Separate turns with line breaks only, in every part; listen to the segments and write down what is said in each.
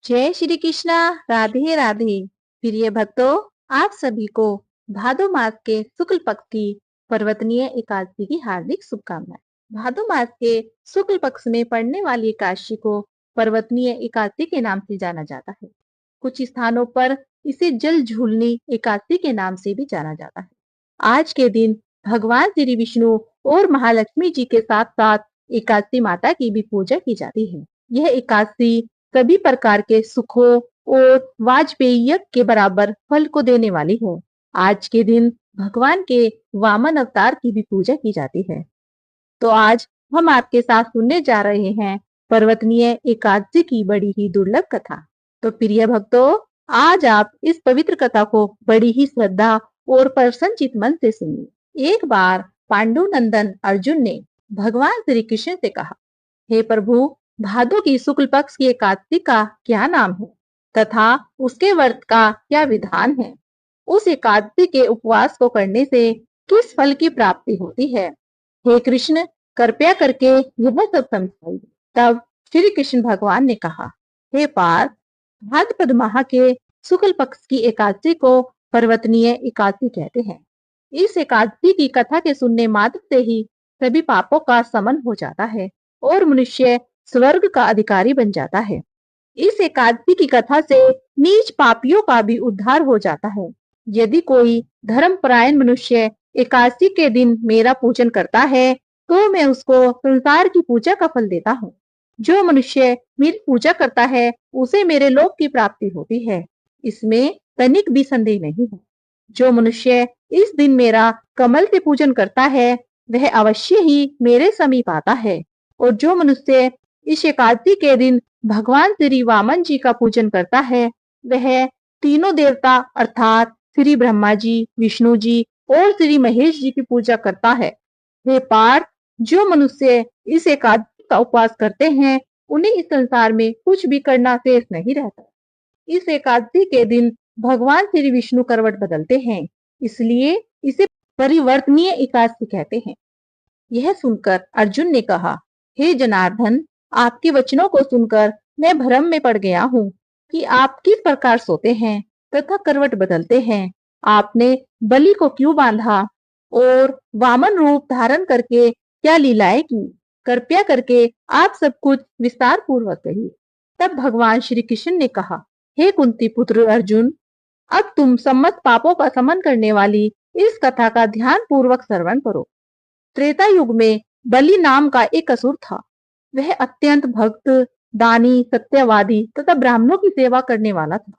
जय श्री कृष्णा। राधे राधे। प्रिय भक्तों, आप सभी को भादो मास के शुक्ल पक्ष की पर्वतनीय एकादशी की हार्दिक शुभकामनाएं। भादो मास के शुक्ल पक्ष में पड़ने वाली एकादशी को पर्वतनीय एकादशी के नाम से जाना जाता है। कुछ स्थानों पर इसे जल झूलनी एकादशी के नाम से भी जाना जाता है। आज के दिन भगवान श्री विष्णु और महालक्ष्मी जी के साथ साथ एकादशी माता की भी पूजा की जाती है। यह एकादशी सभी प्रकार के सुखों और वाजपेयी यज्ञ के बराबर फल को देने वाली है। आज के दिन भगवान के वामन अवतार की भी पूजा की जाती है। तो आज हम आपके साथ सुनने जा रहे हैं पर्वतनीय एकादशी की बड़ी ही दुर्लभ कथा। तो प्रिय भक्तों, आज आप इस पवित्र कथा को बड़ी ही श्रद्धा और प्रसन्नचित मन से सुनिए। एक बार पांडु नंदन अर्जुन ने भगवान श्री कृष्ण से कहा, हे प्रभु, भादो की शुक्ल पक्ष की एकादशी का क्या नाम है तथा उसके व्रत का क्या विधान है? उस एकादशी के उपवास को करने से किस फल की प्राप्ति होती है? हे कृष्ण, कृपया करके यह सब समझाइए। तब श्री कृष्ण भगवान ने कहा, हे पार्थ, भाद्रपद माह के शुक्ल पक्ष की एकादशी को पर्वतनीय एकादशी कहते हैं। इस एकादशी की कथा के सुनने मात्र से ही सभी पापों का शमन हो जाता है और मनुष्य स्वर्ग का अधिकारी बन जाता है। इस एकादशी की कथा से नीच पापियों का भी उद्धार हो जाता है। यदि कोई धर्मपरायण मनुष्य एकादशी के दिन मेरा पूजन करता है तो मैं उसको संसार की पूजा का फल देता हूँ। जो मनुष्य मेरी पूजा करता है उसे मेरे लोक की प्राप्ति होती है। इसमें तनिक भी संदेह नहीं है। जो मनुष्य इस दिन मेरा कमल से पूजन करता है वह अवश्य ही मेरे समीप आता है। और जो मनुष्य इस एकादशी के दिन भगवान श्री वामन जी का पूजन करता है वह तीनों देवता अर्थात श्री ब्रह्मा जी, विष्णु जी और श्री महेश जी की पूजा करता है। हे पार्थ, जो मनुष्य इस एकादशी का उपवास करते हैं उन्हें इस संसार में कुछ भी करना शेष नहीं रहता। इस एकादशी के दिन भगवान श्री विष्णु करवट बदलते हैं, इसलिए इसे परिवर्तनीय एकादशी कहते हैं। यह सुनकर अर्जुन ने कहा, हे जनार्दन, आपके वचनों को सुनकर मैं भ्रम में पड़ गया हूँ कि आप किस प्रकार सोते हैं तथा करवट बदलते हैं। आपने बलि को क्यों बांधा और वामन रूप धारण करके क्या लीलाएं की? कृपया करके आप सब कुछ विस्तार पूर्वक कहिए। तब भगवान श्री कृष्ण ने कहा, हे कुंती पुत्र अर्जुन, अब तुम सम्मत पापों का समन करने वाली इस कथा का ध्यान पूर्वक श्रवण करो। त्रेता युग में बलि नाम का एक असुर था। वह अत्यंत भक्त, दानी, सत्यवादी तथा ब्राह्मणों की सेवा करने वाला था।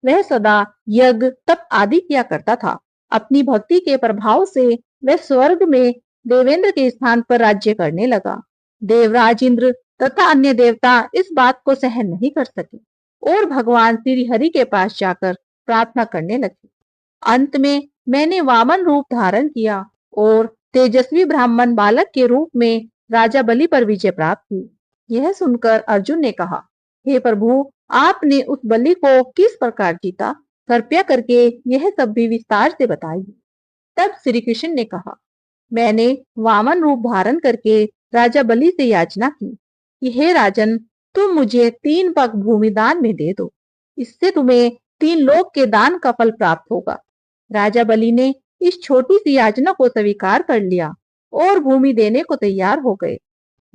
वह सदा यज्ञ, तप आदि किया करता था। अपनी भक्ति के प्रभाव से वह स्वर्ग में देवेंद्र के स्थान पर राज्य करने लगा। देवराज इंद्र तथा अन्य देवता इस बात को सहन नहीं कर सके और भगवान श्री हरि के पास जाकर प्रार्थना करने लगे। अंत में मैंने वामन रूप धारण किया और तेजस्वी ब्राह्मण बालक के रूप में राजा बलि पर विजय प्राप्त की। यह सुनकर अर्जुन ने कहा, हे प्रभु, आपने उस बलि को किस प्रकार जीता? कृपया करके यह सब भी विस्तार से बताइए। तब श्री कृष्ण ने कहा, मैंने वामन रूप धारण करके राजा बलि से याचना की कि हे राजन, तुम मुझे 3 पग भूमि दान में दे दो। इससे तुम्हें 3 लोक के दान का फल प्राप्त होगा। राजा बलि ने इस छोटी सी याचना को स्वीकार कर लिया और भूमि देने को तैयार हो गए।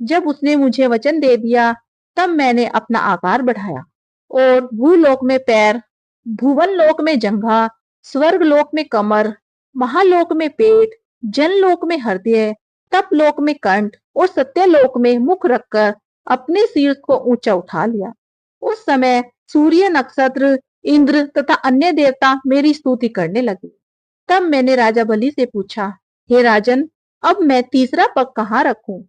जब उसने मुझे वचन दे दिया तब मैंने अपना आकार बढ़ाया और भूलोक में पैर, भुवन लोक में जंघा, स्वर्ग लोक में कमर, महालोक में पेट, जनलोक में हृदय, तप लोक में कंठ और सत्यलोक में मुख रखकर अपने शीर्ष को ऊंचा उठा लिया। उस समय सूर्य, नक्षत्र, इंद्र तथा अन्य देवता मेरी स्तुति करने लगे। तब मैंने राजा बलि से पूछा, हे राजन, अब मैं तीसरा पग कहाँ रखूं?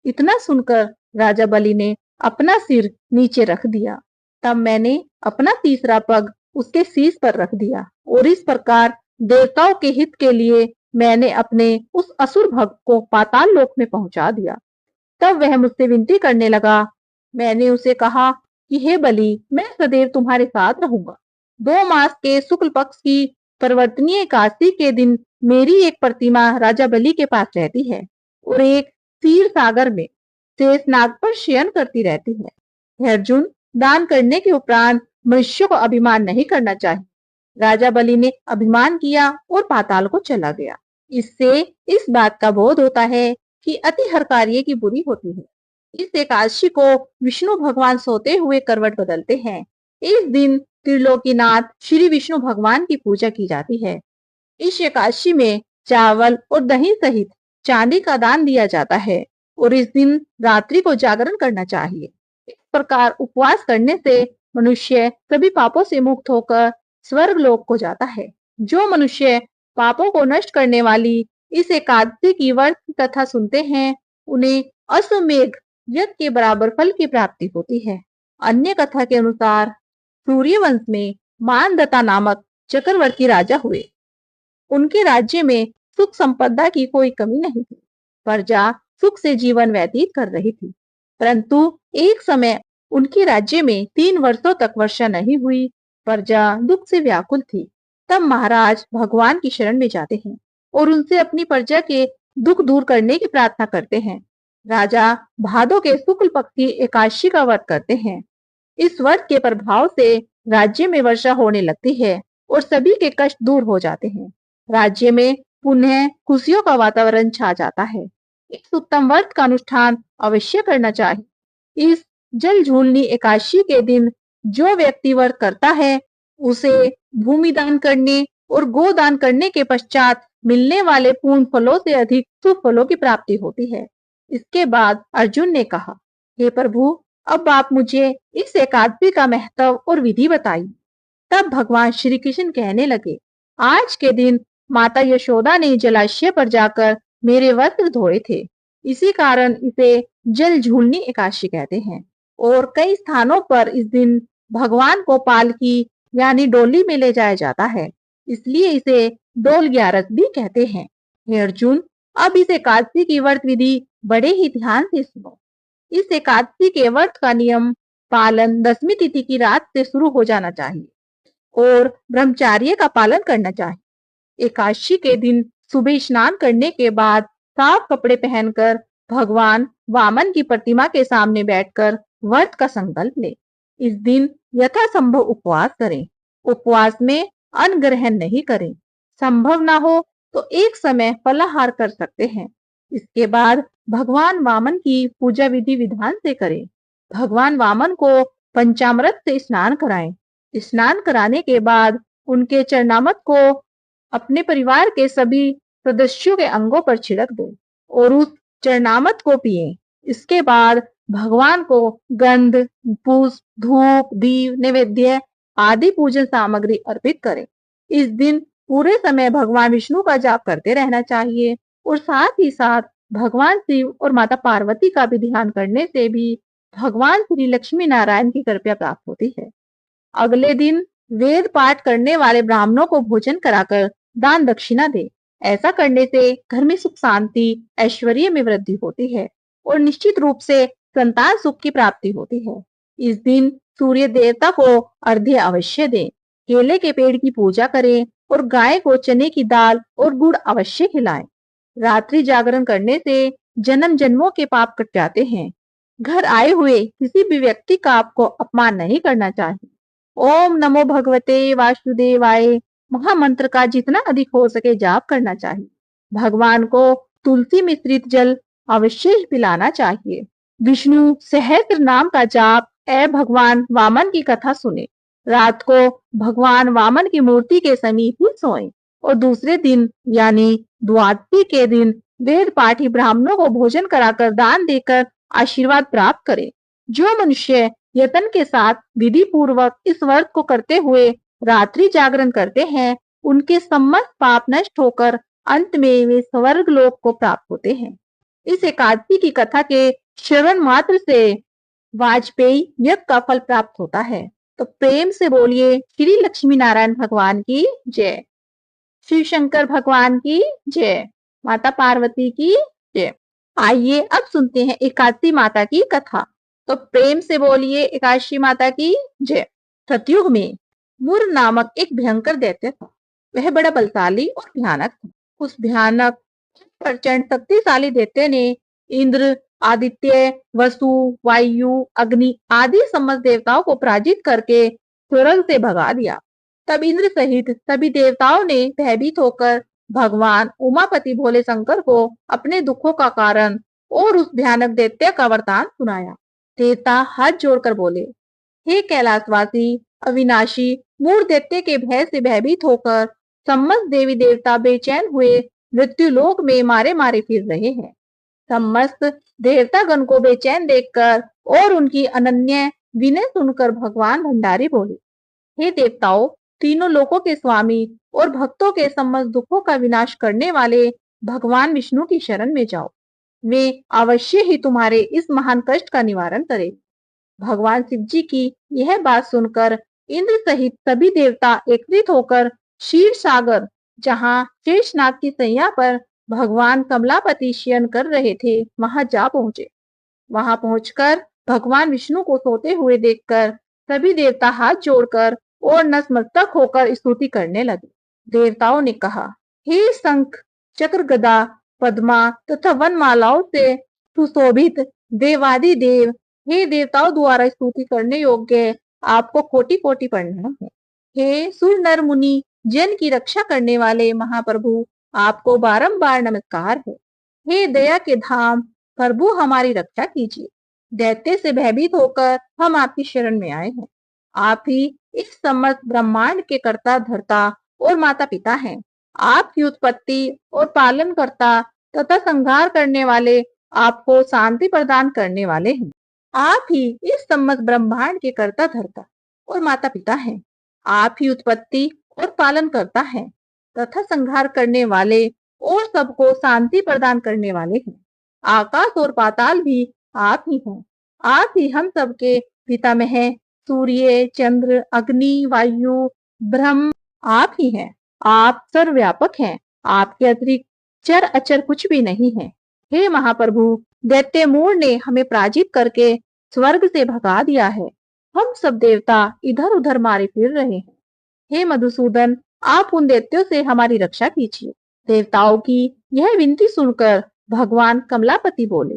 इतना सुनकर राजा बलि ने अपना सिर नीचे रख दिया। तब मैंने अपना तीसरा पग उसके शीश पर रख दिया और इस प्रकार देवताओं के हित के लिए मैंने अपने उस असुर भक्त को पाताल लोक में पहुंचा दिया। तब वह मुझसे विनती करने लगा। मैंने उसे कहा कि हे बलि, मैं सदैव तुम्हारे साथ रहूंगा। 2 मास के शुक्ल पक्ष की परिवर्तनीय एकादशी के दिन मेरी एक प्रतिमा राजा बलि के पास रहती है और एक क्षीर सागर में शेषनाग पर शयन करती रहती है। हे अर्जुन, दान करने के उपरांत मनुष्य को अभिमान नहीं करना चाहिए। राजा बलि ने अभिमान किया और पाताल को चला गया। इससे इस बात का बोध होता है कि अति हर कार्य की बुरी होती है। इस एकादशी को विष्णु भगवान सोते हुए करवट बदलते हैं। इस दिन त्रिलोकीनाथ श्री विष्णु भगवान की पूजा की जाती है। इस एकादशी में चावल और दही सहित चांदी का दान दिया जाता है और इस दिन रात्रि को जागरण करना चाहिए। इस प्रकार उपवास करने से मनुष्य सभी पापों से मुक्त होकर स्वर्ग लोक को जाता है। जो मनुष्य पापों को नष्ट करने वाली इस एकादशी की व्रत की कथा सुनते हैं, उन्हें अश्वमेघ यज्ञ के बराबर फल की प्राप्ति होती है। अन्य कथा के अनुसार सूर्यवंश में मानदत्ता नामक चक्रवर्ती राजा हुए। उनके राज्य में सुख संपदा की कोई कमी नहीं थी। प्रजा सुख से जीवन व्यतीत कर रही थी। परंतु एक समय उनके राज्य में 3 वर्षों तक वर्षा नहीं हुई। प्रजा दुख से व्याकुल थी। तब महाराज भगवान की शरण में जाते हैं और उनसे अपनी प्रजा के दुख दूर करने की प्रार्थना करते हैं। राजा भादों के शुक्ल पक्ष की एकादशी का व्रत करते हैं। इस व्रत के प्रभाव से राज्य में वर्षा होने लगती है और सभी के कष्ट दूर हो जाते हैं। राज्य में पुनः खुशियों का वातावरण छा जाता है। इस उत्तम व्रत का अनुष्ठान अवश्य करना चाहिए। इस जल झूलनी एकादशी के दिन जो व्यक्ति व्रत करता है, उसे भूमि दान करने और गोदान करने के पश्चात मिलने वाले पूर्ण फलों से अधिक शुभ फलों की प्राप्ति होती है। इसके बाद अर्जुन ने कहा, हे प्रभु, अब आप मुझे इस एकादशी का महत्व और विधि बताइए। तब भगवान श्री कृष्ण कहने लगे, आज के दिन माता यशोदा ने जलाशय पर जाकर मेरे वस्त्र धोए थे। इसी कारण इसे जल झूलनी एकादशी कहते हैं। और कई स्थानों पर इस दिन भगवान को पालकी यानी डोली में ले जाया जाता है, इसलिए इसे डोल ग्यारस भी कहते हैं। हे अर्जुन, अब इस एकादशी की व्रत विधि बड़े ही ध्यान से सुनो। इस एकादशी के व्रत का नियम पालन 10वीं तिथि की रात से शुरू हो जाना चाहिए और ब्रह्मचार्य का पालन करना चाहिए। एकादशी के दिन सुबह स्नान करने के बाद साफ कपड़े पहनकर भगवान वामन की प्रतिमा के सामने बैठकर व्रत का संकल्प ले। इस दिन यथासंभव उपवास करें। उपवास में अन्न ग्रहण नहीं करें। संभव ना हो तो एक समय फलाहार कर सकते हैं। इसके बाद भगवान वामन की पूजा विधि विधान से करें। भगवान वामन को पंचामृत से स्नान कराएं। स्नान कराने के बाद उनके चरणामृत को अपने परिवार के सभी सदस्यों के अंगों पर छिड़क दो और उस चरणामृत को पिए। इसके बाद भगवान को गंध, पुष्प, धूप, दीप, नैवेद्य आदि पूजन सामग्री अर्पित करें। इस दिन पूरे समय भगवान विष्णु का जाप करते रहना चाहिए और साथ ही साथ भगवान शिव और माता पार्वती का भी ध्यान करने से भी भगवान श्री लक्ष्मी नारायण की कृपा प्राप्त होती है। अगले दिन वेद पाठ करने वाले ब्राह्मणों को भोजन कराकर दान दक्षिणा दे। ऐसा करने से घर में सुख शांति ऐश्वर्य में वृद्धि होती है और निश्चित रूप से संतान सुख की प्राप्ति होती है। इस दिन सूर्य देवता को अर्घ्य अवश्य दें। केले के पेड़ की पूजा करें और गाय को चने की दाल और गुड़ अवश्य खिलाएं। रात्रि जागरण करने से जन्म जन्मों के पाप कट जाते हैं। घर आए हुए किसी भी व्यक्ति का आपको अपमान नहीं करना चाहिए। ओम नमो भगवते वासुदेवाय महामंत्र का जितना अधिक हो सके जाप करना चाहिए। भगवान को तुलसी मिश्रित जल अवश्य पिलाना चाहिए। विष्णु सहस्त्र नाम का जाप ए भगवान वामन की कथा सुने। रात को भगवान वामन की मूर्ति के समीप ही सोएं और दूसरे दिन यानी द्वादशी के दिन वेद पाठी ब्राह्मणों को भोजन कराकर दान देकर आशीर्वाद प्राप्त करें। जो मनुष्य यत्न के साथ विधि पूर्वक इस व्रत को करते हुए रात्रि जागरण करते हैं, उनके समस्त पाप नष्ट होकर अंत में वे स्वर्ग लोक को प्राप्त होते हैं। इस एकादशी की कथा के श्रवण मात्र से वाजपेयी यज्ञ का फल प्राप्त होता है। तो प्रेम से बोलिए श्री लक्ष्मी नारायण भगवान की जय, शिव शंकर भगवान की जय, माता पार्वती की जय। आइए अब सुनते हैं एकादशी माता की कथा। तो प्रेम से बोलिए एकादशी माता की जय। सतयुग में मुर नामक एक भयंकर दैत्य था। वह बड़ा बलशाली और भयानक था। उस भयानक प्रचंड शक्तिशाली दैत्य ने इंद्र आदित्य, वसु, वायु, अग्नि आदि समस्त देवताओं को पराजित करके स्वर्ग से भगा दिया। तब इंद्र सहित सभी देवताओं ने भयभीत होकर भगवान उमापति भोले शंकर को अपने दुखों का कारण और उस भयानक दैत्य का वरदान सुनाया। देवता हाथ जोड़कर बोले, हे कैलाशवासी अविनाशी, मूढ़ दैत्य के भय से भयभीत होकर समस्त देवी देवता बेचैन हुए मृत्यु लोक में मारे मारे फिर रहे हैं। समस्त देवतागण को बेचैन देखकर और उनकी अनन्य विनय सुनकर भगवान भंडारी बोले, हे देवताओं, तीनों लोकों के स्वामी और भक्तों के समस्त दुखों का विनाश करने वाले भगवान विष्णु की शरण में जाओ। वे अवश्य ही तुम्हारे इस महान कष्ट का निवारण करें। भगवान शिव जी की यह बात सुनकर इंद्र सहित सभी देवता एकत्रित होकर क्षीर सागर, जहाँ शेषनाग की सैया पर भगवान कमलापति शयन कर रहे थे, वहां जा पहुंचे। वहां पहुंचकर भगवान विष्णु को सोते हुए देखकर सभी देवता हाथ जोड़कर और नतमस्तक होकर स्तुति करने लगे। देवताओं ने कहा, हे शंख, चक्र, गदा, पद्मा तथा वनमालाओं से सुशोभित देवादि देव, हे देवताओं द्वारा स्तुति करने योग्य आपको कोटि कोटि प्रणाम है। हे सुर नर मुनि जन की रक्षा करने वाले महाप्रभु, आपको बारंबार नमस्कार है। हे दया के धाम प्रभु, हमारी रक्षा कीजिए। दैत्य से भयभीत होकर हम आपकी शरण में आए हैं। आप ही इस समस्त ब्रह्मांड के कर्ता धर्ता और माता पिता हैं। आपकी उत्पत्ति और पालन करता तथा संहार करने वाले, आपको शांति प्रदान करने वाले हैं। आप ही इस समस्त ब्रह्मांड के कर्ता धर्ता और माता पिता हैं। आप ही उत्पत्ति और पालन करता है तथा संहार करने वाले और सबको शांति प्रदान करने वाले हैं। आकाश और पाताल भी आप ही हैं। आप ही हम सबके पितामह हैं। सूर्य, चंद्र, अग्नि, वायु, ब्रह्म आप ही हैं। आप सर्वव्यापक हैं। आपके अतिरिक्त चर अचर कुछ भी नहीं है। हे महाप्रभु, दैत्य मूढ़ ने हमें पराजित करके स्वर्ग से भगा दिया है। हम सब देवता इधर उधर मारे फिर रहे हैं। हे मधुसूदन, आप उन दैत्यों से हमारी रक्षा कीजिए। देवताओं की यह विनती सुनकर भगवान कमलापति बोले,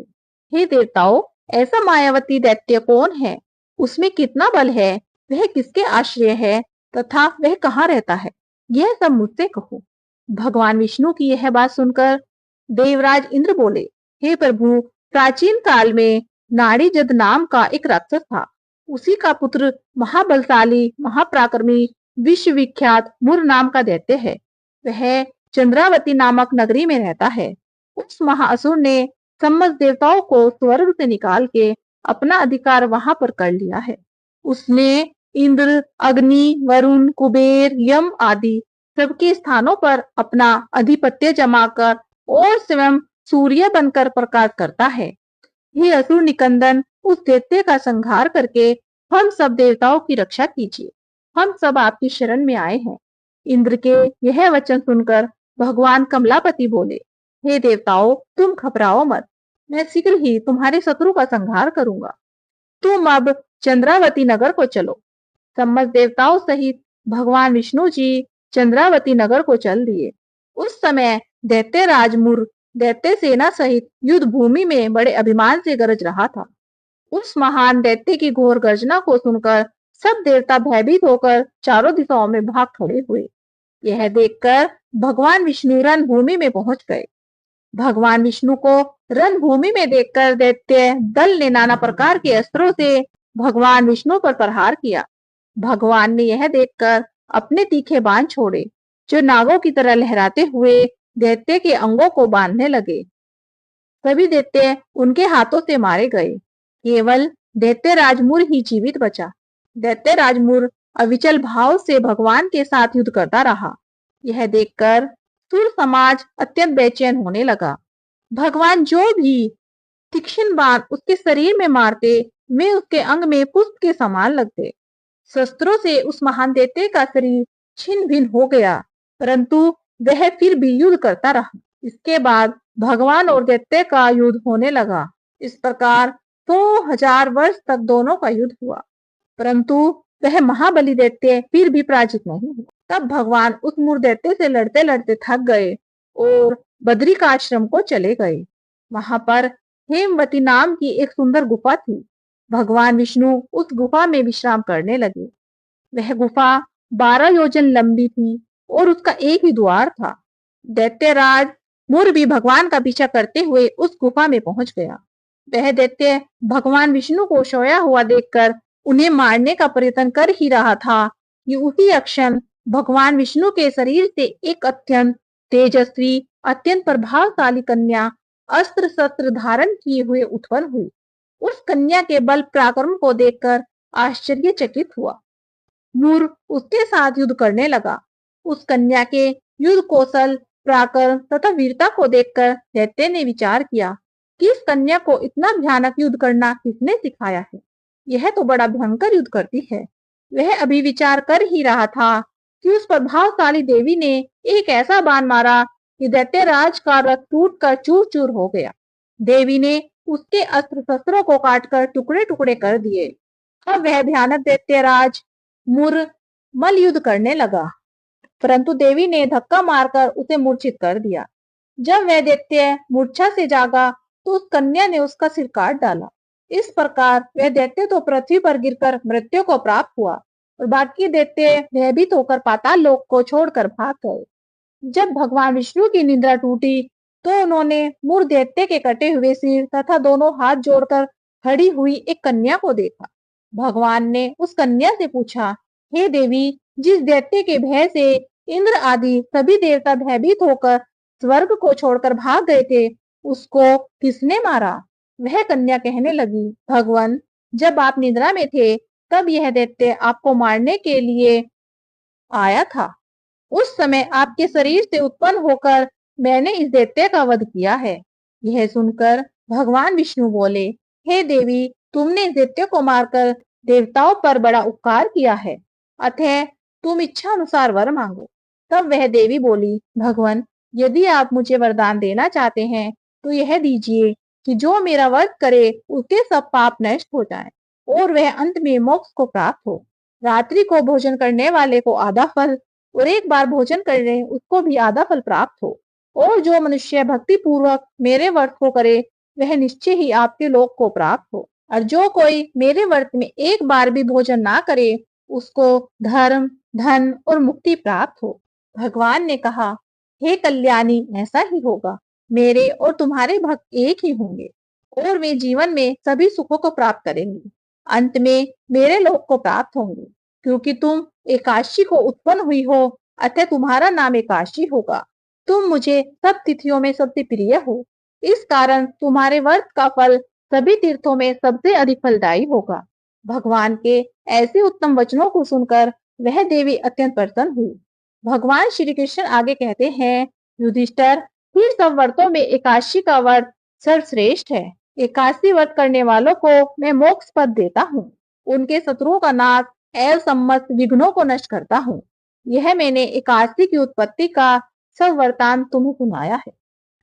हे देवताओं, ऐसा मायावती दैत्य कौन है? उसमें कितना बल है? वह किसके आश्रय है तथा वह कहाँ रहता है? यह सब मुझसे कहो। भगवान विष्णु की यह बात सुनकर देवराज इंद्र बोले, हे प्रभु, प्राचीन काल में नाड़ीजद नाम का एक राक्षस था। उसी का पुत्र महाबलशाली महापराक्रमी विश्वविख्यात मुर नाम का दैत्य है। वह चंद्रावती नामक नगरी में रहता है। उस महाअसुर ने समस्त देवताओं को स्वर्ग से निकाल के अपना अधिकार वहां पर कर लिया है। उसने इंद्र, अग्नि, वरुण, कुबेर, यम आदि सबके स्थानों पर अपना अधिपत्य जमाकर और स्वयं सूर्य बनकर प्रकाश करता है। हे असुर निकंदन, उस दैत्य का संहार करके हम सब देवताओं की रक्षा कीजिए। हम सब आपकी शरण में आए हैं। इंद्र के यह वचन सुनकर भगवान कमलापति बोले, हे देवताओं, तुम घबराओ मत। मैं शीघ्र ही तुम्हारे शत्रु का संहार करूंगा। तुम अब चंद्रावती नगर को चलो। समस्त देवताओं सहित भगवान विष्णु जी चंद्रावती नगर को चल दिए। उस समय दैत्य राजमुर दैत्य सेना सहित युद्ध भूमि में बड़े अभिमान से गरज रहा था। उस महान दैत्य की घोर गर्जना को सुनकर सब देवता भयभीत होकर चारों दिशाओं में भाग खड़े हुए। यह देखकर भगवान विष्णु रणभूमि में पहुंच गए। भगवान विष्णु को रणभूमि में देखकर दैत्य दल ने नाना प्रकार के अस्त्रों से भगवान विष्णु पर प्रहार किया। भगवान ने यह देखकर अपने तीखे बाण छोड़े, जो नागों की तरह लहराते हुए दैत्य के अंगों को बांधने लगे। सभी दैत्य उनके हाथों से मारे गए। केवल दैत्य राजमुर ही जीवित बचा। दैत्य राजमुर अविचल भाव से भगवान के साथ युद्ध करता रहा। यह देखकर सुर समाज अत्यंत बेचैन होने लगा। भगवान जो भी तीक्ष्ण बाण उसके शरीर में मारते, वे उसके अंग में पुष्प के समान लगते। शस्त्रों से उस महान दैत्य का शरीर छिन्न भिन्न हो गया, परंतु वह फिर भी युद्ध करता रहा। इसके बाद भगवान और दैत्य का युद्ध होने लगा। इस प्रकार 100,000 वर्ष तक दोनों का युद्ध हुआ, परंतु वह महाबली दैत्य फिर भी पराजित नहीं हुआ। तब भगवान उस मूढ़ दैत्य से लड़ते लड़ते थक गए और बद्रिकाश्रम को चले गए। वहां पर हेमवती नाम की एक सुंदर गुफा थी। भगवान विष्णु उस गुफा में विश्राम करने लगे। वह गुफा 12 योजन लंबी थी और उसका एक ही द्वार था। दैत्यराज मुर भी भगवान का पीछा करते हुए उस गुफा में पहुंच गया। वह दैत्य भगवान विष्णु को सोया हुआ देखकर उन्हें मारने का प्रयत्न कर ही रहा था कि उसी क्षण भगवान विष्णु के शरीर से एक अत्यंत तेजस्वी, अत्यंत प्रभावशाली कन्या अस्त्र शस्त्र धारण किए हुए उत्पन्न हुई। उस कन्या के बल पराक्रम को देखकर आश्चर्यचकित हुआ। मुर उसके साथ युद्ध करने लगा। उस कन्या के युद्ध कौशल, पराक्रम तथा वीरता को देखकर दैत्य ने विचार किया कि इस कन्या को इतना भयानक युद्ध करना किसने सिखाया है। यह तो बड़ा भयंकर युद्ध करती है। वह अभी विचार कर ही रहा था कि उस प्रभावशाली देवी ने एक ऐसा बाण मारा कि दैत्यराज का रथ टूटकर चूर चूर हो गया। देवी ने उसके अस्त्र शस्त्रों को काटकर टुकड़े टुकड़े कर दिए। अब वह भयानक दैत्यराज मुर मल युद्ध करने लगा, परंतु देवी ने धक्का मारकर उसे मूर्छित कर दिया। जब वह दैत्य मूर्छा से जागा तो उस कन्या ने उसका सिर काट डाला। इस प्रकार वह दैत्य तो पृथ्वी पर गिरकर मृत्यु को प्राप्त हुआ और बाकी दैत्य भयभीत होकर पाताल लोक को छोड़कर भाग गए। जब भगवान विष्णु की निद्रा टूटी तो उन्होंने मुर दैत्य के कटे हुए सिर तथा दोनों हाथ जोड़कर खड़ी हुई एक कन्या को देखा। भगवान ने उस कन्या से पूछा, हे देवी, जिस दैत्य के भय से इंद्र आदि सभी देवता भयभीत होकर स्वर्ग को छोड़कर भाग गए थे, उसको किसने मारा? वह कन्या कहने लगी, भगवान, जब आप निद्रा में थे तब यह दैत्य आपको मारने के लिए आया था। उस समय आपके शरीर से उत्पन्न होकर मैंने इस दैत्य का वध किया है। यह सुनकर भगवान विष्णु बोले, हे देवी, तुमने इस दैत्य को मारकर देवताओं पर बड़ा उपकार किया है, अतः तुम इच्छा अनुसार वर मांगो। तब वह देवी बोली, भगवान, यदि आप मुझे वरदान देना चाहते हैं तो यह दीजिए कि जो मेरा व्रत करे उसके सब पाप नष्ट हो जाएं और वह अंत में मोक्ष को प्राप्त हो। रात्रि को भोजन करने वाले को आधा फल और एक बार भोजन करने उसको भी आधा फल प्राप्त हो। और जो मनुष्य भक्ति पूर्वक मेरे व्रत को करे वह निश्चय ही आपके लोक को प्राप्त हो। और जो कोई मेरे व्रत में एक बार भी भोजन ना करे उसको धर्म, धन और मुक्ति प्राप्त हो। भगवान ने कहा, हे कल्याणी, ऐसा ही होगा। मेरे और तुम्हारे भक्त एक ही होंगे और वे जीवन में सभी सुखों को प्राप्त करेंगे। अंत में मेरे लोक को प्राप्त होंगे। क्योंकि तुम एकादशी को उत्पन्न हुई हो, अतः तुम्हारा नाम एकादशी होगा। तुम मुझे सब तिथियों में सबसे प्रिय हो, इस कारण तुम्हारे व्रत का फल सभी तीर्थों में सबसे अधिक फलदायी होगा। भगवान के ऐसे उत्तम वचनों को सुनकर वह देवी अत्यंत प्रसन्न हुई। भगवान श्री कृष्ण आगे कहते हैं, युधिष्ठिर, फिर सब व्रतों में एकादशी का व्रत सर्वश्रेष्ठ है। एकादशी व्रत करने वालों को मैं मोक्ष पद देता हूँ। उनके शत्रुओं का नाश एवं सम्मत विघ्नों को नष्ट करता हूँ। यह मैंने एकादशी की उत्पत्ति का सब वृतांत तुम्हें सुनाया है।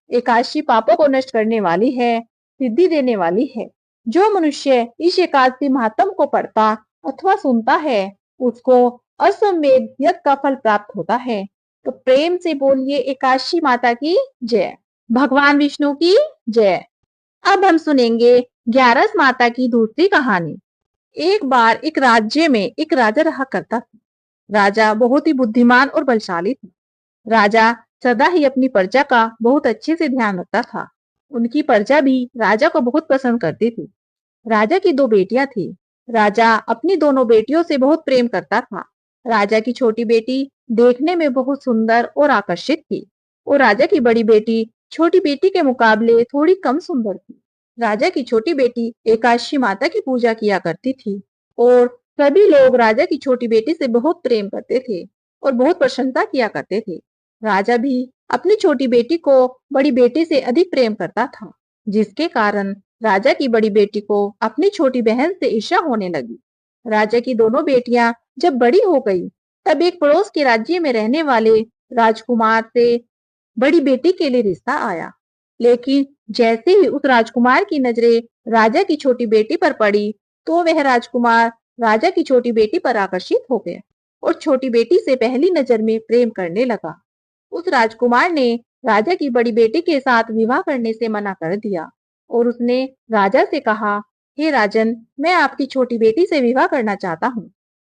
एकादशी पापों को नष्ट करने वाली है, सिद्धि देने वाली है। जो मनुष्य इस एकादशी महात्म को पढ़ता अथवा सुनता है उसको अश्वमेध यज्ञ का फल प्राप्त होता है। तो प्रेम से बोलिए एकादशी माता की जय, भगवान विष्णु की जय। अब हम सुनेंगे 11 माता की दूसरी कहानी। एक बार एक राज्य में एक राजा रहा करता था। राजा बहुत ही बुद्धिमान और बलशाली था। राजा सदा ही अपनी प्रजा का बहुत अच्छे से ध्यान रखता था। उनकी प्रजा भी राजा को बहुत पसंद करती थी। राजा की दो बेटियां थी। राजा अपनी दोनों बेटियों से बहुत प्रेम करता था। राजा की छोटी बेटी देखने में बहुत सुंदर और आकर्षित थी और राजा की बड़ी बेटी छोटी बेटी के मुकाबले थोड़ी कम सुंदर थी। राजा की छोटी बेटी एकादशी माता की पूजा किया करती थी और सभी लोग राजा की छोटी बेटी से बहुत प्रेम करते थे और बहुत प्रशंसा किया करते थे। राजा भी अपनी छोटी बेटी को बड़ी बेटी से अधिक प्रेम करता था, जिसके कारण राजा की बड़ी बेटी को अपनी छोटी बहन से ईर्ष्या होने लगी। राजा की दोनों बेटियां जब बड़ी हो गई तब एक पड़ोस के राज्य में रहने वाले राजकुमार से बड़ी बेटी के लिए रिश्ता आया। लेकिन जैसे ही उस राजकुमार की नजरें राजा की छोटी बेटी पर पड़ी तो वह राजकुमार राजा की छोटी बेटी पर आकर्षित हो गया और छोटी बेटी से पहली नजर में प्रेम करने लगा। उस राजकुमार ने राजा की बड़ी बेटी के साथ विवाह करने से मना कर दिया। और उसने राजा से कहा, हे राजन, मैं आपकी छोटी बेटी से विवाह करना चाहता हूँ।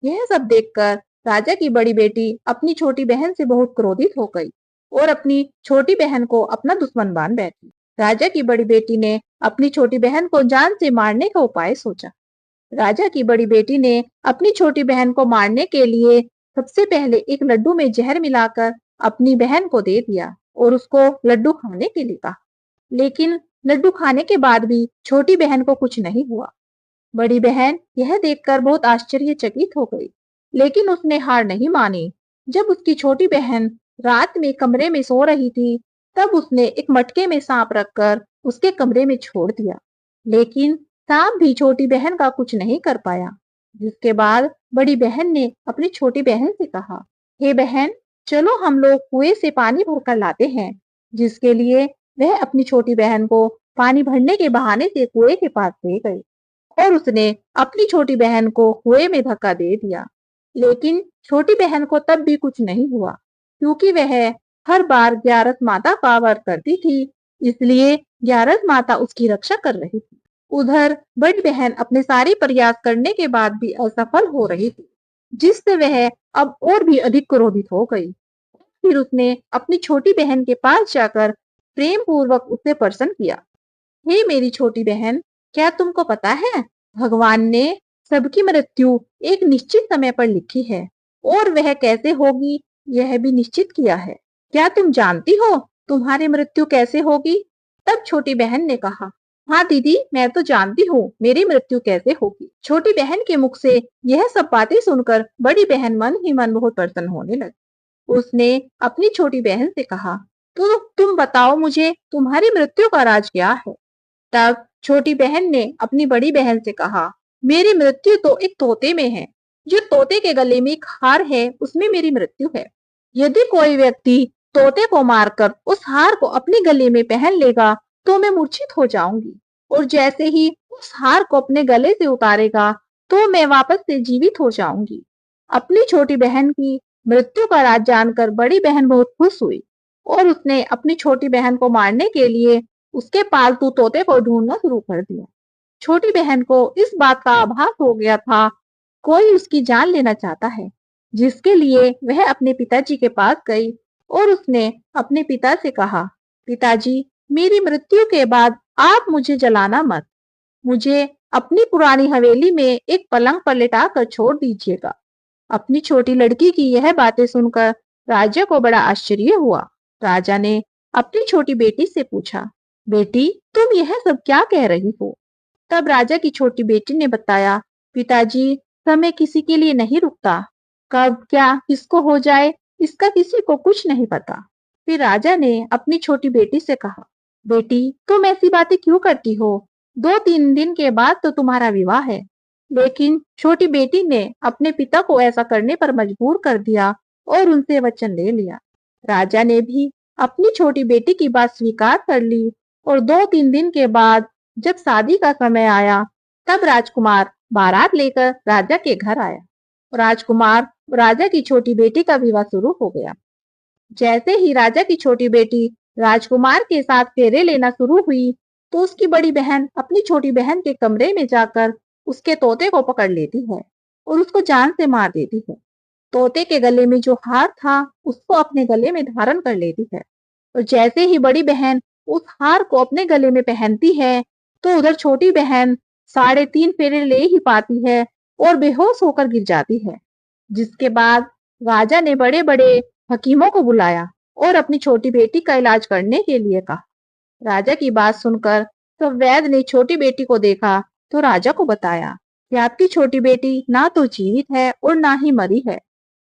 यह सब देखकर राजा की बड़ी बेटी अपनी छोटी बहन से बहुत क्रोधित हो गई और अपनी छोटी बहन को अपना दुश्मन मान बैठी। राजा की बड़ी बेटी ने अपनी छोटी बहन को जान से मारने का उपाय सोचा। राजा की बड़ी बेटी ने अपनी छोटी बहन को मारने के लिए सबसे पहले एक लड्डू में जहर मिलाकर अपनी बहन को दे दिया और उसको लड्डू खाने के लिए कहा। लेकिन लड्डू खाने के बाद भी छोटी बहन को कुछ नहीं हुआ। बड़ी बहन यह देखकर बहुत आश्चर्यचकित हो गई, लेकिन उसने हार नहीं मानी। जब उसकी छोटी बहन रात में कमरे में सो रही थी, तब उसने एक मटके में सांप रखकर उसके कमरे में छोड़ दिया। लेकिन सांप भी छोटी बहन का कुछ नहीं कर पाया। जिसके बाद बड़ी बहन ने अपनी छोटी बहन से कहा, हे बहन, चलो हम लोग कुएं से पानी भरकर लाते हैं। जिसके लिए वह अपनी छोटी बहन को पानी भरने के बहाने से कुएं के पास ले गई और उसने अपनी छोटी बहन को कुएं में धक्का दे दिया। लेकिन छोटी बहन को तब भी कुछ नहीं हुआ, क्योंकि वह हर बार ग्यारस माता का व्रत करती थी, इसलिए ग्यारस माता उसकी रक्षा कर रही थी। उधर बड़ी बहन अपने सारे प्रयास करने के बाद भी असफल हो रही थी, जिससे वह अब और भी अधिक क्रोधित हो गई। फिर उसने अपनी छोटी बहन के पास जाकर प्रेम पूर्वक उससे प्रश्न किया, हे मेरी छोटी बहन, क्या तुमको पता है, भगवान ने सबकी मृत्यु एक निश्चित समय पर लिखी है और वह कैसे होगी यह भी निश्चित किया है। क्या तुम जानती हो तुम्हारी मृत्यु कैसे होगी? तब छोटी बहन ने कहा, हाँ दीदी, मैं तो जानती हूँ मेरी मृत्यु कैसे होगी। छोटी बहन के मुख से यह सब बातें सुनकर बड़ी बहन मन ही मन बहुत प्रसन्न होने लगी। उसने अपनी छोटी बहन से कहा, तो तुम बताओ मुझे तुम्हारी मृत्यु का राज क्या है? तब छोटी बहन ने अपनी बड़ी बहन से कहा, मेरी मृत्यु तो एक तोते में है। जो तोते के गले में एक हार है, उसमें मेरी मृत्यु है। यदि कोई व्यक्ति तोते को मारकर उस हार को अपने गले में पहन लेगा, तो मैं मूर्छित हो जाऊंगी और जैसे ही उस हार को अपने गले से उतारेगा, तो मैं वापस से जीवित हो जाऊंगी। अपनी छोटी बहन की मृत्यु का राज जानकर बड़ी बहन बहुत खुश हुई और उसने अपनी छोटी बहन को मारने के लिए उसके पालतू तोते को ढूंढना शुरू कर दिया। छोटी बहन को इस बात का आभास हो गया था, कोई उसकी जान लेना चाहता है, जिसके लिए वह अपने पिताजी के पास गई और उसने अपने पिता से कहा, पिताजी, मेरी मृत्यु के बाद आप मुझे जलाना मत। मुझे अपनी पुरानी हवेली में एक पलंग पर लिटा कर छोड़ दीजिएगा। अपनी छोटी लड़की की यह बातें सुनकर राजा को बड़ा आश्चर्य हुआ। राजा ने अपनी छोटी बेटी से पूछा, बेटी, तुम यह सब क्या कह रही हो? तब राजा की छोटी बेटी ने बताया, पिताजी, समय किसी के लिए नहीं रुकता। कब क्या किसको हो जाए, इसका किसी को कुछ नहीं पता। फिर राजा ने अपनी छोटी बेटी से कहा, बेटी, तुम ऐसी बातें क्यों करती हो? 2-3 दिन के बाद तो तुम्हारा विवाह है। लेकिन छोटी बेटी ने अपने पिता को ऐसा करने पर मजबूर कर दिया और उनसे वचन ले लिया। राजा ने भी अपनी छोटी बेटी की बात स्वीकार कर ली और 2-3 दिन के बाद जब शादी का समय आया, तब राजकुमार बारात लेकर राजा के घर आया। राजकुमार राजा की छोटी बेटी का विवाह शुरू हो गया। जैसे ही राजा की छोटी बेटी राजकुमार के साथ फेरे लेना शुरू हुई, तो उसकी बड़ी बहन अपनी छोटी बहन के कमरे में जाकर उसके तोते को पकड़ लेती है और उसको जान से मार देती है। तोते के गले में जो हार था, उसको अपने गले में धारण कर लेती है और जैसे ही बड़ी बहन उस हार को अपने गले में पहनती है, तो उधर छोटी बहन 3.5 फेरे ले ही पाती है और बेहोश होकर गिर जाती है। जिसके बाद राजा ने बड़े बड़े हकीमों को बुलाया और अपनी छोटी बेटी का इलाज करने के लिए कहा। राजा की बात सुनकर तब वैद्य ने छोटी बेटी को देखा तो राजा को बताया कि आपकी छोटी बेटी ना तो जीवित है और ना ही मरी है।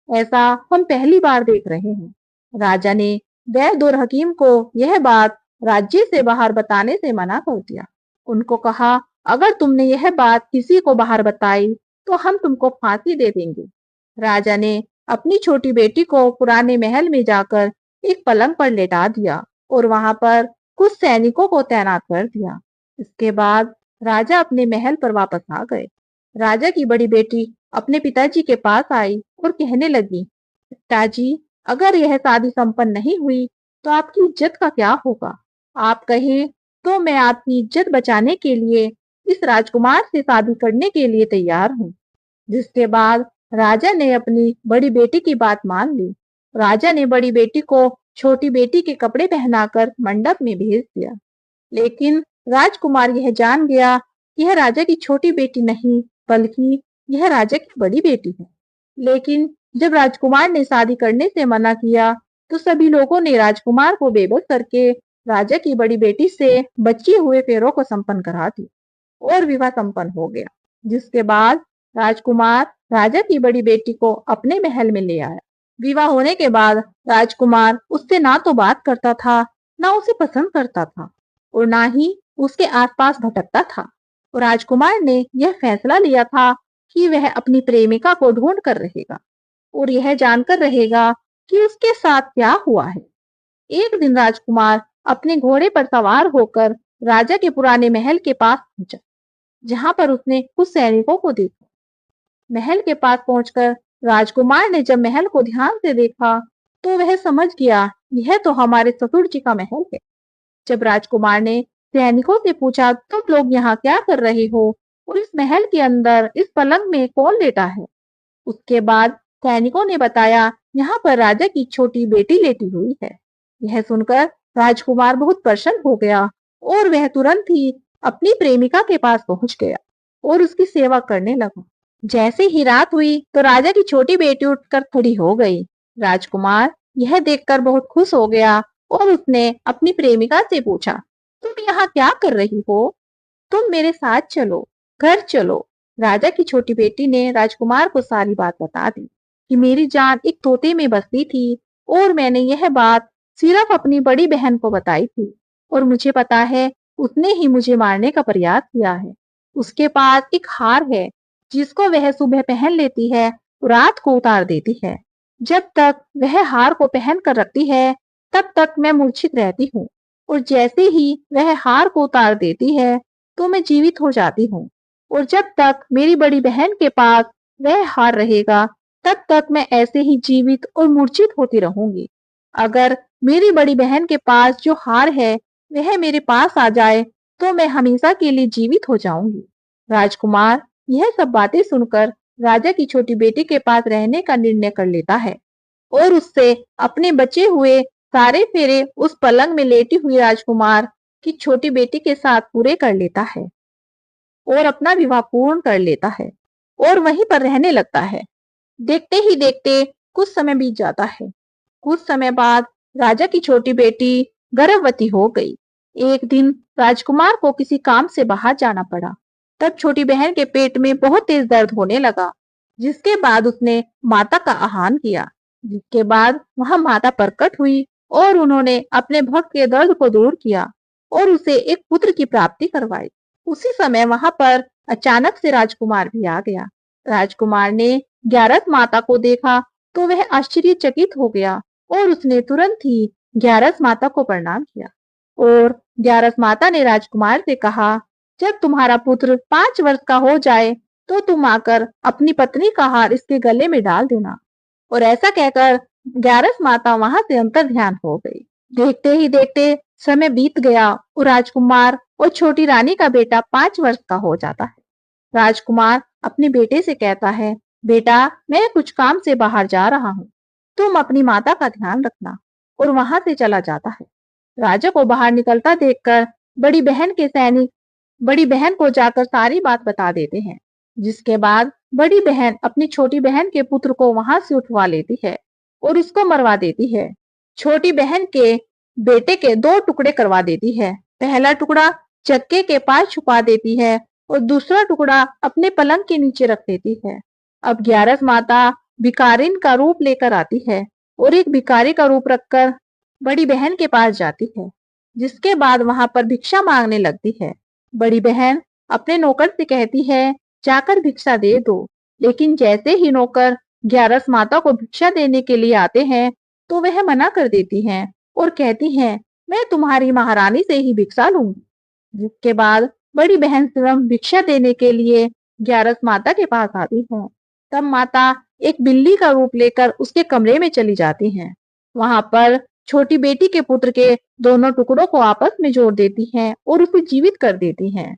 ऐसा हम पहली बार देख रहे हैं। राजा ने वैद्य और हकीम को यह बात राज्य से बाहर बताने से मना कर दिया। उनको कहा, अगर तुमने यह बात किसी को बाहर बताई तो हम तुमको फांसी दे देंगे। राजा ने अपनी छोटी बेटी को पुराने महल में जाकर एक पलंग पर लेटा दिया और वहां पर कुछ सैनिकों को तैनात कर दिया। इसके बाद राजा अपने महल पर वापस आ गए। राजा की बड़ी बेटी अपने पिताजी के पास आई और कहने लगी, पिताजी, अगर यह शादी संपन्न नहीं हुई तो आपकी इज्जत का क्या होगा? आप कहें तो मैं आपकी इज्जत बचाने के लिए इस राजकुमार से शादी करने के लिए तैयार हूँ। जिसके बाद राजा ने अपनी बड़ी बेटी की बात मान ली। राजा ने बड़ी बेटी को छोटी बेटी के कपड़े पहनाकर मंडप में भेज दिया। लेकिन राजकुमार यह जान गया कि यह राजा की छोटी बेटी नहीं, बल्कि यह राजा की बड़ी बेटी है। लेकिन जब राजकुमार ने शादी करने से मना किया, तो सभी लोगों ने राजकुमार को बेबस करके राजा की बड़ी बेटी से बचे हुए फेरों को संपन्न करा दी और विवाह संपन्न हो गया। जिसके बाद राजकुमार राजा की बड़ी बेटी को अपने महल में ले आया। विवाह होने के बाद राजकुमार उससे ना तो बात करता था, ना उसे पसंद करता था और ना ही उसके आसपास भटकता था। और राजकुमार ने यह फैसला लिया था कि वह अपनी प्रेमिका को ढूंढ कर रहेगा और यह जानकर रहेगा कि उसके साथ क्या हुआ है। एक दिन राजकुमार अपने घोड़े पर सवार होकर राजा के पुराने महल के पास पहुंचा, जहां पर उसने कुछ सैनिकों को देखा। महल के पास पहुंचकर राजकुमार ने जब महल को ध्यान से देखा, तो वह समझ गया यह तो हमारे ससुर जी का महल है। जब राजकुमार ने सैनिकों से पूछा, तुम लोग यहाँ क्या कर रहे हो और इस महल के अंदर इस पलंग में कौन लेटा है? उसके बाद सैनिकों ने बताया, यहाँ पर राजा की छोटी बेटी लेटी हुई है। यह सुनकर राजकुमार बहुत प्रसन्न हो गया और वह तुरंत ही अपनी प्रेमिका के पास पहुंच गया और उसकी सेवा करने लगा। जैसे ही रात हुई, तो राजा की छोटी बेटी उठकर खड़ी हो गई। राजकुमार यह देखकर बहुत खुश हो गया और उसने अपनी प्रेमिका से पूछा, तुम यहाँ क्या कर रही हो? तुम मेरे साथ चलो, घर चलो। राजा की छोटी बेटी ने राजकुमार को सारी बात बता दी कि मेरी जान एक तोते में बसती थी और मैंने यह बात सिर्फ अपनी बड़ी बहन को बताई थी और मुझे पता है उसने ही मुझे मारने का प्रयास किया है। उसके पास एक हार है जिसको वह सुबह पहन लेती है, रात को उतार देती है। जब तक वह हार को पहन कर रखती है, तब तक मैं मूर्छित रहती हूँ और जैसे ही वह हार को उतार देती है, तो मैं जीवित हो जाती हूँ। और जब तक मेरी बड़ी बहन के पास वह हार रहेगा, तब तक मैं ऐसे ही जीवित और मूर्छित होती रहूंगी। अगर मेरी बड़ी बहन के पास जो हार है वह मेरे पास आ जाए, तो मैं हमेशा के लिए जीवित हो जाऊंगी। राजकुमार यह सब बातें सुनकर राजा की छोटी बेटी के पास रहने का निर्णय कर लेता है और उससे अपने बचे हुए सारे फेरे उस पलंग में लेटी हुई राजकुमार की छोटी बेटी के साथ पूरे कर लेता है और अपना विवाह पूर्ण कर लेता है और वहीं पर रहने लगता है। देखते ही देखते कुछ समय बीत जाता है। कुछ समय बाद राजा की छोटी बेटी गर्भवती हो गई। एक दिन राजकुमार को किसी काम से बाहर जाना पड़ा। तब छोटी बहन के पेट में बहुत तेज दर्द होने लगा, जिसके बाद उसने माता का आह्वान किया। जिसके बाद वहां माता प्रकट हुई और उन्होंने अपने भक्त के दर्द को दूर किया और उसे एक पुत्र की प्राप्ति करवाई। उसी समय वहां पर अचानक से राजकुमार भी आ गया। राजकुमार ने ग्यारस माता को देखा तो वह आश्चर्यचकित हो गया और उसने तुरंत ही ग्यारस माता को प्रणाम किया और ग्यारस माता ने राजकुमार से कहा, जब तुम्हारा पुत्र 5 वर्ष का हो जाए, तो तुम आकर अपनी पत्नी का हार इसके गले में डाल देना। और ऐसा कहकर ग्यारस माता वहां से अंतर ध्यान हो गई। देखते ही देखते समय बीत गया और राजकुमार और छोटी रानी का बेटा 5 वर्ष का हो जाता है। राजकुमार अपने बेटे से कहता है, बेटा मैं कुछ काम से बाहर जा रहा हूँ, तुम अपनी माता का ध्यान रखना, और वहां से चला जाता है। राजा को बाहर निकलता देखकर बड़ी बहन के सैनिक बड़ी बहन को जाकर सारी बात बता देते हैं। जिसके बाद बड़ी बहन अपनी छोटी बहन के पुत्र को वहां से उठवा लेती है और उसको मरवा देती है। छोटी बहन के बेटे के 2 टुकड़े करवा देती है। पहला टुकड़ा चक्के के पास छुपा देती है और दूसरा टुकड़ा अपने पलंग के नीचे रख देती है। अब ग्यारस माता भिखारिन का रूप लेकर आती है और एक भिखारी का रूप रखकर बड़ी बहन के पास जाती है। जिसके बाद वहां पर भिक्षा मांगने लगती है। बड़ी बहन अपने नौकर से कहती है, जाकर भिक्षा दे दो। लेकिन जैसे ही नौकर ग्यारस माता को भिक्षा देने के लिए आते हैं, तो वह मना कर देती हैं और कहती हैं, मैं तुम्हारी महारानी से ही भिक्षा लूंगी। जिसके बाद बड़ी बहन स्वयं भिक्षा देने के लिए ग्यारस माता के पास आती है। तब माता एक बिल्ली का रूप लेकर उसके कमरे में चली जाती हैं। वहां पर छोटी बेटी के पुत्र के दोनों टुकड़ों को आपस में जोड़ देती हैं और उसे जीवित कर देती हैं।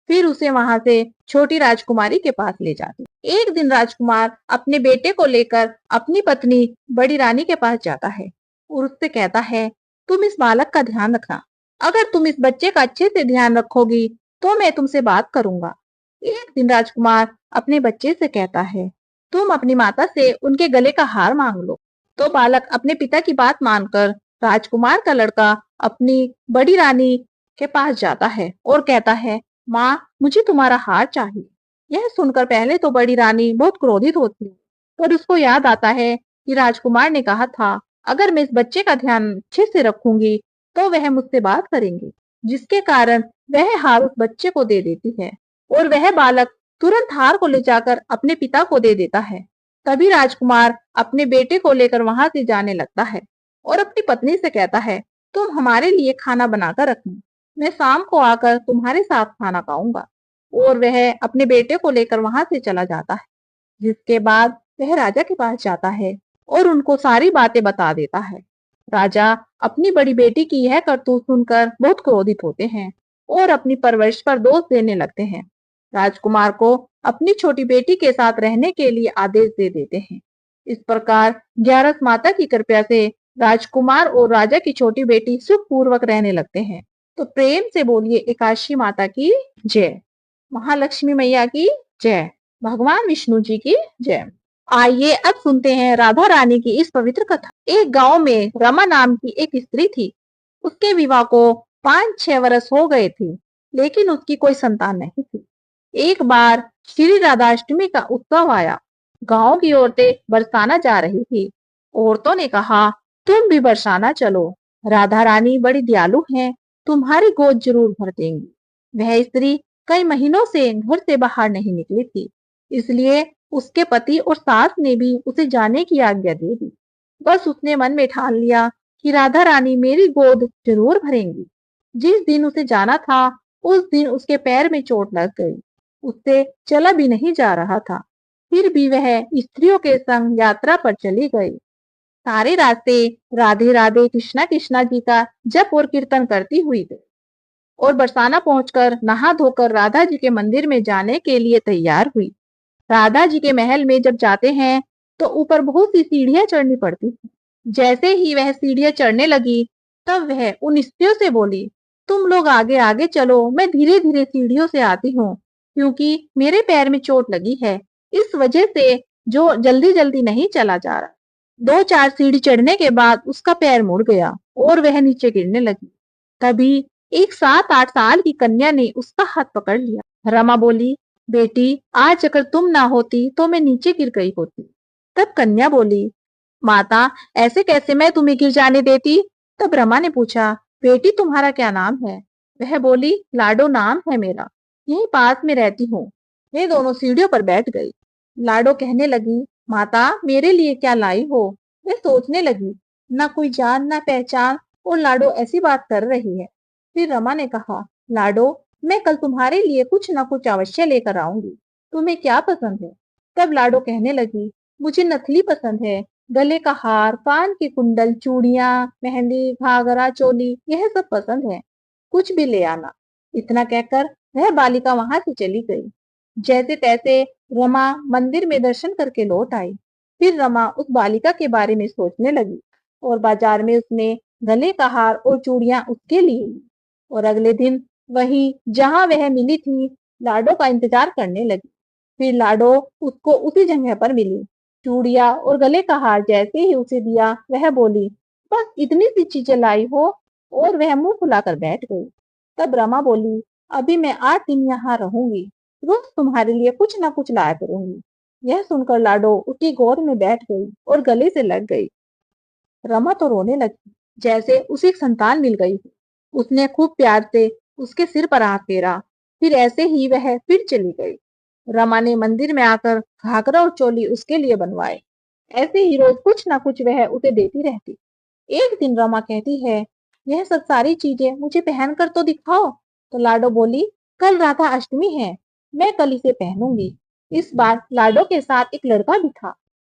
फिर उसे वहां से छोटी राजकुमारी के पास ले जाती। एक दिन राजकुमार अपने बेटे को लेकर अपनी पत्नी बड़ी रानी के पास जाता है और उससे कहता है, तुम इस बालक का ध्यान रखना। अगर तुम इस बच्चे का अच्छे से ध्यान रखोगी तो मैं तुमसे बात करूंगा। एक दिन राजकुमार अपने बच्चे से कहता है, तुम अपनी माता से उनके गले का हार मांग लो। तो बालक अपने पिता की बात मानकर राजकुमार का लड़का अपनी बड़ी रानी के पास जाता है और कहता है, माँ मुझे तुम्हारा हार चाहिए। यह सुनकर पहले तो बड़ी रानी बहुत क्रोधित होती है, पर उसको याद आता है कि राजकुमार ने कहा था अगर मैं इस बच्चे का ध्यान अच्छे से रखूंगी तो वह मुझसे बात करेंगे, जिसके कारण वह हार उस बच्चे को दे देती है और वह बालक तुरंत हार को ले जाकर अपने पिता को दे देता है। तभी राजकुमार अपने बेटे को लेकर वहां से जाने लगता है और अपनी पत्नी से कहता है, तुम हमारे लिए खाना बनाकर रखना, मैं शाम को आकर तुम्हारे साथ खाना खाऊंगा। और वह अपने बेटे को लेकर वहां से चला जाता है, जिसके बाद वह राजा के पास जाता है और उनको सारी बातें बता देता है। राजा अपनी बड़ी बेटी की यह करतूत सुनकर बहुत क्रोधित होते हैं और अपनी परवरिश पर दोष देने लगते हैं। राजकुमार को अपनी छोटी बेटी के साथ रहने के लिए आदेश दे देते हैं। इस प्रकार 11 माता की कृपा से राजकुमार और राजा की छोटी बेटी सुख पूर्वक रहने लगते हैं। तो प्रेम से बोलिए एकादशी माता की जय, महालक्ष्मी मैया की जय, भगवान विष्णु जी की जय। आइए अब सुनते हैं राधा रानी की इस पवित्र कथा। एक गांव में रमा नाम की एक स्त्री थी। उसके विवाह को 5-6 वर्ष हो गए थे, लेकिन उसकी कोई संतान नहीं थी। एक बार श्री राधाष्टमी का उत्सव आया। गांव की औरतें बरसाना जा रही थी। औरतों ने कहा, तुम भी बरसाना चलो, राधा रानी बड़ी दयालु हैं, तुम्हारी गोद जरूर भर देंगी। वह स्त्री कई महीनों से घर से बाहर नहीं निकली थी, इसलिए उसके पति और सास ने भी उसे जाने की आज्ञा दे दी। बस उसने मन में ठान लिया कि राधा रानी मेरी गोद जरूर भरेंगी। जिस दिन उसे जाना था उस दिन उसके पैर में चोट लग गई। उससे चला भी नहीं जा रहा था। फिर भी वह स्त्रियों के संग यात्रा पर चली गई। सारे रास्ते राधे राधे कृष्णा कृष्णा जी का जप और कीर्तन करती हुई गई और बरसाना पहुंचकर नहा धोकर राधा जी के मंदिर में जाने के लिए तैयार हुई। राधा जी के महल में जब जाते हैं तो ऊपर बहुत सी सीढ़ियां चढ़नी पड़ती हैं। जैसे ही वह सीढ़ियां चढ़ने लगी तब वह उन स्त्रियों से बोली, तुम लोग आगे आगे चलो, मैं धीरे धीरे सीढ़ियों से आती हूँ, क्योंकि मेरे पैर में चोट लगी है, इस वजह से जो जल्दी जल्दी नहीं चला जा रहा। 2-4 सीढ़ी चढ़ने के बाद उसका पैर मुड़ गया और वह नीचे गिरने लगी। तभी एक 7-8 साल की कन्या ने उसका हाथ पकड़ लिया। रमा बोली, बेटी आज अगर तुम ना होती तो मैं नीचे गिर गई होती। तब कन्या बोली, माता ऐसे कैसे मैं तुम्हें गिर जाने देती। तब रमा ने पूछा, बेटी तुम्हारा क्या नाम है। वह बोली, लाडो नाम है मेरा, यहीं पास में रहती हूँ। वे दोनों सीढ़ियों पर बैठ गई। लाडो कहने लगी, माता मेरे लिए क्या लाई हो। वे सोचने लगी, ना कोई जान ना पहचान और लाडो ऐसी बात कर रही है। फिर रमा ने कहा, लाडो मैं कल तुम्हारे लिए कुछ न कुछ अवश्य लेकर आऊंगी, तुम्हें क्या पसंद है। तब लाडो कहने लगी, मुझे नथली पसंद है, गले का हार, कान के कुंडल, चूड़ियां, मेहंदी, घाघरा, चोली, यह सब पसंद है, कुछ भी ले आना। इतना कहकर वह बालिका वहां से चली गई। जैसे तैसे रमा मंदिर में दर्शन करके लौट आई। फिर रमा उस बालिका के बारे में सोचने लगी और बाजार में उसने गले का हार और चूड़ियां उसके लिए ली और अगले दिन वही जहां वह मिली थी लाडो का इंतजार करने लगी। फिर लाडो उसको उसी जगह पर मिली। चूड़िया और गले का हार जैसे ही उसे दिया वह बोली, बस इतनी सी चीजें लाई हो, और वह मुंह फुलाकर बैठ गई। तब रमा बोली, अभी मैं 8 दिन यहाँ रहूंगी, रोज तुम्हारे लिए कुछ ना कुछ लाया करूंगी। यह सुनकर लाडो उसकी गोद में बैठ गई और गले से लग गई। रमा तो रोने लगी जैसे उसे एक संतान मिल गई। उसने खूब प्यार से उसके सिर पर हाथ फेरा। फिर ऐसे ही वह फिर चली गई। रमा ने मंदिर में आकर घाघरा और चोली उसके लिए बनवाए। ऐसे ही रोज कुछ ना कुछ वह उसे देती रहती। एक दिन रमा कहती है, यह सब सारी चीजें मुझे पहन कर तो दिखाओ। तो लाडो बोली, कल राधा अष्टमी है, मैं कल इसे पहनूंगी। इस बार लाडो के साथ एक लड़का भी था।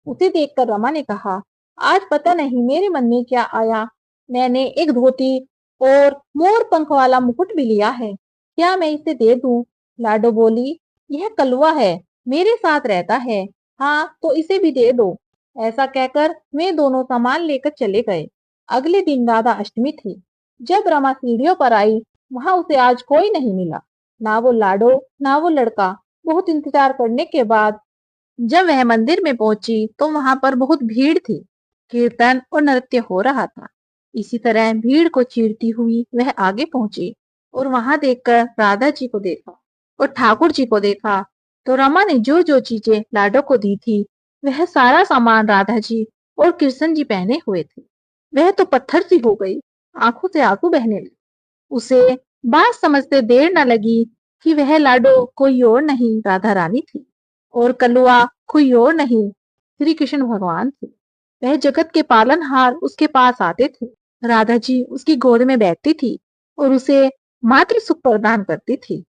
उसे देखकर रमा ने कहा, आज पता नहीं मेरे मन में क्या आया, मैंने एक धोती और मोर पंख वाला मुकुट भी लिया है, क्या मैं इसे दे दूं? लाडो बोली, यह कलवा है, मेरे साथ रहता है। हाँ, तो इसे भी दे दो। ऐसा कहकर वे दोनों सामान लेकर चले गए। अगले दिन राधा अष्टमी थी। जब रमा सीढ़ियों पर आई, वहां उसे आज कोई नहीं मिला, ना वो लाडो, ना वो लड़का। बहुत इंतजार करने के बाद जब वह मंदिर में पहुंची तो वहां पर बहुत भीड़ थी। कीर्तन और नृत्य हो रहा था। इसी तरह भीड़ को चीरती हुई वह आगे पहुंची और वहां देखकर राधा जी को देखा और ठाकुर जी को देखा। तो रमा ने जो जो चीजें लाडो को दी थी, वह सारा सामान राधा जी और कृष्ण जी पहने हुए थे। वह तो पत्थर सी हो गई, आंखों से आंसू बहने लगे। उसे बात समझते देर न लगी कि वह लाडो कोई और नहीं, राधा रानी थी। और कलुआ कोई और नहीं, श्री कृष्ण भगवान थे। वह जगत के पालनहार उसके पास आते थे। राधा जी उसकी गोद में बैठती थी और उसे मातृ सुख प्रदान करती थी।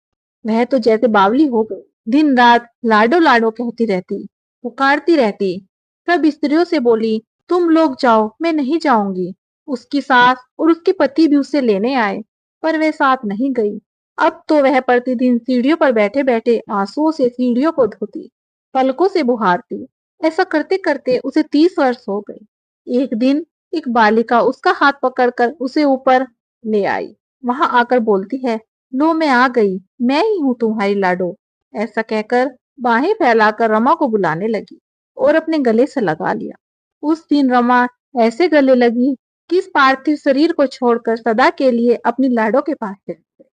वह तो जैसे बावली हो गई, दिन रात लाडो लाडो कहती रहती, पुकारती रहती। सब स्त्रियों से बोली, तुम लोग जाओ, मैं नहीं जाऊंगी। उसकी सास और उसके पति भी उसे लेने आए, पर वह साथ नहीं गई। अब तो वह प्रतिदिन सीढ़ियों पर बैठे बैठे आंसुओं से सीढ़ियों को धोती, पलकों से बुहारती। ऐसा करते करते उसे 30 वर्ष हो गए। एक दिन एक बालिका उसका हाथ पकड़कर उसे ऊपर ले आई। वहां आकर बोलती है, लो मैं आ गई, मैं ही हूँ तुम्हारी लाडो। ऐसा कहकर बाहें फैलाकर रमा को बुलाने लगी और अपने गले से लगा लिया। उस दिन रमा ऐसे गले लगी कि इस पार्थिव शरीर को छोड़कर सदा के लिए अपनी लाडो के पास चली गई।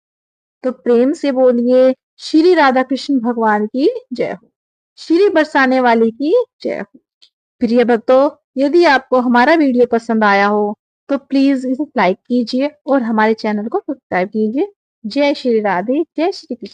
तो प्रेम से बोलिए, श्री राधा कृष्ण भगवान की जय हो, श्री बरसाने वाली की जय हो। प्रिय भक्तों, यदि आपको हमारा वीडियो पसंद आया हो तो प्लीज इसे लाइक कीजिए और हमारे चैनल को सब्सक्राइब कीजिए। जय श्री राधे, जय श्री कृष्ण।